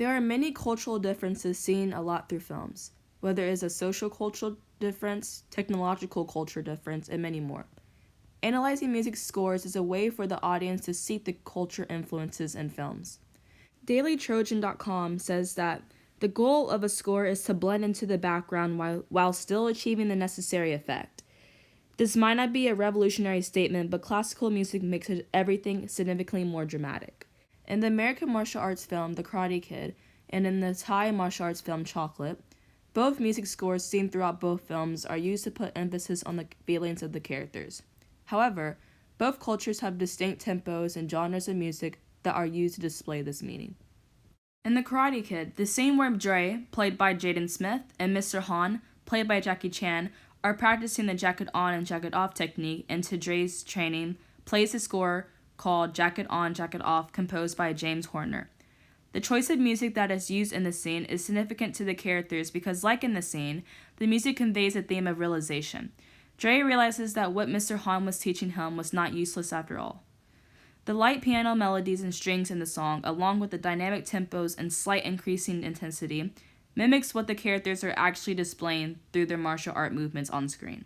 There are many cultural differences seen a lot through films, whether it is a social cultural difference, technological culture difference, and many more. Analyzing music scores is a way for the audience to see the culture influences in films. DailyTrojan.com says that the goal of a score is to blend into the background while still achieving the necessary effect. This might not be a revolutionary statement, but classical music makes everything significantly more dramatic. In the American martial arts film The Karate Kid and in the Thai martial arts film Chocolate, both music scores seen throughout both films are used to put emphasis on the feelings of the characters. However, both cultures have distinct tempos and genres of music that are used to display this meaning. In The Karate Kid, the scene where Dre, played by Jaden Smith, and Mr. Han, played by Jackie Chan, are practicing the jacket on and jacket off technique, and to Dre's training, plays a score called Jacket On, Jacket Off, composed by James Horner. The choice of music that is used in the scene is significant to the characters because, like in the scene, the music conveys a theme of realization. Dre realizes that what Mr. Han was teaching him was not useless after all. The light piano melodies and strings in the song, along with the dynamic tempos and slight increasing intensity, mimics what the characters are actually displaying through their martial art movements on screen.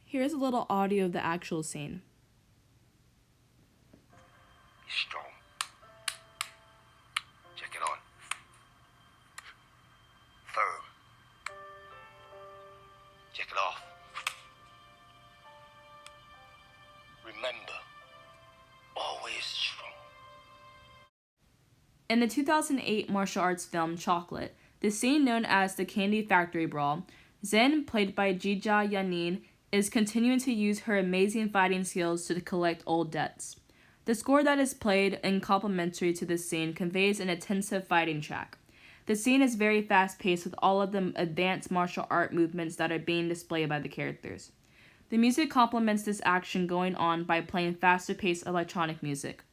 Here's a little audio of the actual scene. Be strong. Check it on. Firm. Check it off. Remember, always strong. In the 2008 martial arts film Chocolate, the scene known as the Candy Factory Brawl, Zen, played by Jija Yanin, is continuing to use her amazing fighting skills to collect old debts. The score that is played in complementary to this scene conveys an intensive fighting track. The scene is very fast-paced with all of the advanced martial art movements that are being displayed by the characters. The music complements this action going on by playing faster-paced electronic music.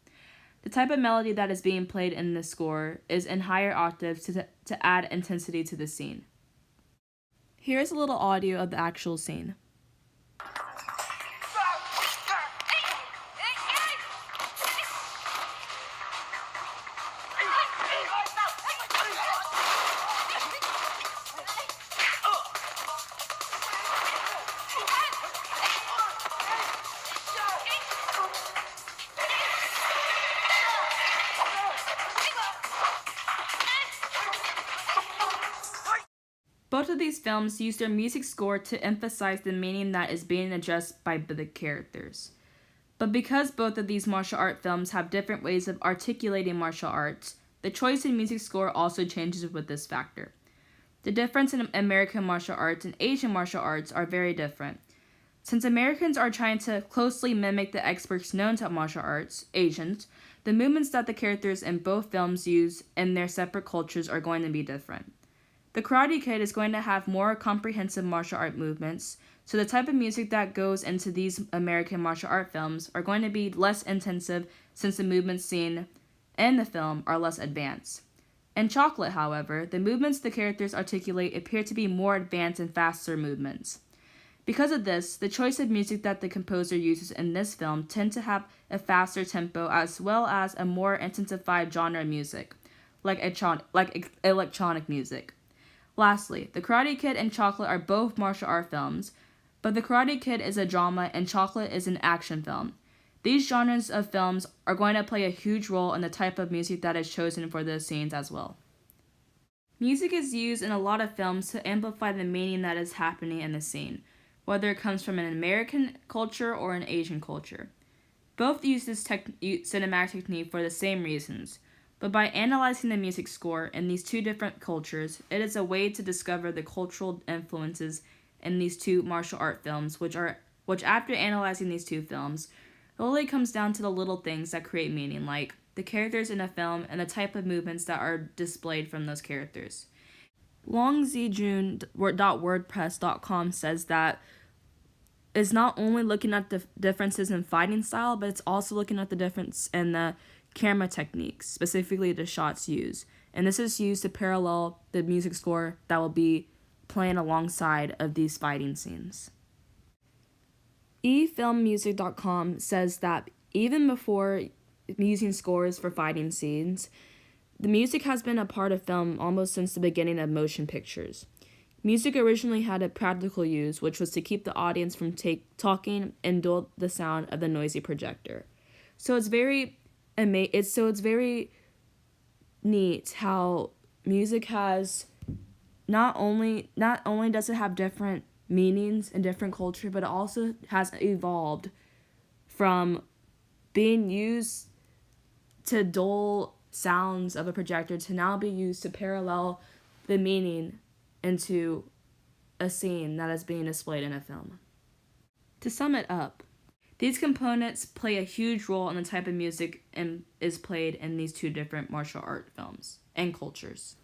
The type of melody that is being played in the score is in higher octaves to add intensity to the scene. Here's a little audio of the actual scene. Both of these films use their music score to emphasize the meaning that is being addressed by the characters. But because both of these martial art films have different ways of articulating martial arts, the choice in music score also changes with this factor. The difference in American martial arts and Asian martial arts are very different. Since Americans are trying to closely mimic the experts known to martial arts, Asians, the movements that the characters in both films use in their separate cultures are going to be different. The Karate Kid is going to have more comprehensive martial art movements, so the type of music that goes into these American martial art films are going to be less intensive since the movements seen in the film are less advanced. In Chocolate, however, the movements the characters articulate appear to be more advanced and faster movements. Because of this, the choice of music that the composer uses in this film tend to have a faster tempo as well as a more intensified genre of music, like electronic music. Lastly, The Karate Kid and Chocolate are both martial art films, but The Karate Kid is a drama and Chocolate is an action film. These genres of films are going to play a huge role in the type of music that is chosen for those scenes as well. Music is used in a lot of films to amplify the meaning that is happening in the scene, whether it comes from an American culture or an Asian culture. Both use this cinematic technique for the same reasons. But by analyzing the music score in these two different cultures, it is a way to discover the cultural influences in these two martial art films, which after analyzing these two films, it really comes down to the little things that create meaning, like the characters in a film and the type of movements that are displayed from those characters. LongZijun.wordpress.com says that it's not only looking at the differences in fighting style, but it's also looking at the difference in the camera techniques, specifically the shots used. And this is used to parallel the music score that will be playing alongside of these fighting scenes. eFilmmusic.com says that even before using scores for fighting scenes, The music has been a part of film almost since the beginning of motion pictures. Music originally had a practical use, which was to keep the audience from talking and dull the sound of the noisy projector. So it's very it's very neat how music has not only does it have different meanings in different culture, but it also has evolved from being used to dull sounds of a projector to now be used to parallel the meaning into a scene that is being displayed in a film. To sum it up, these components play a huge role in the type of music is played in these two different martial art films and cultures.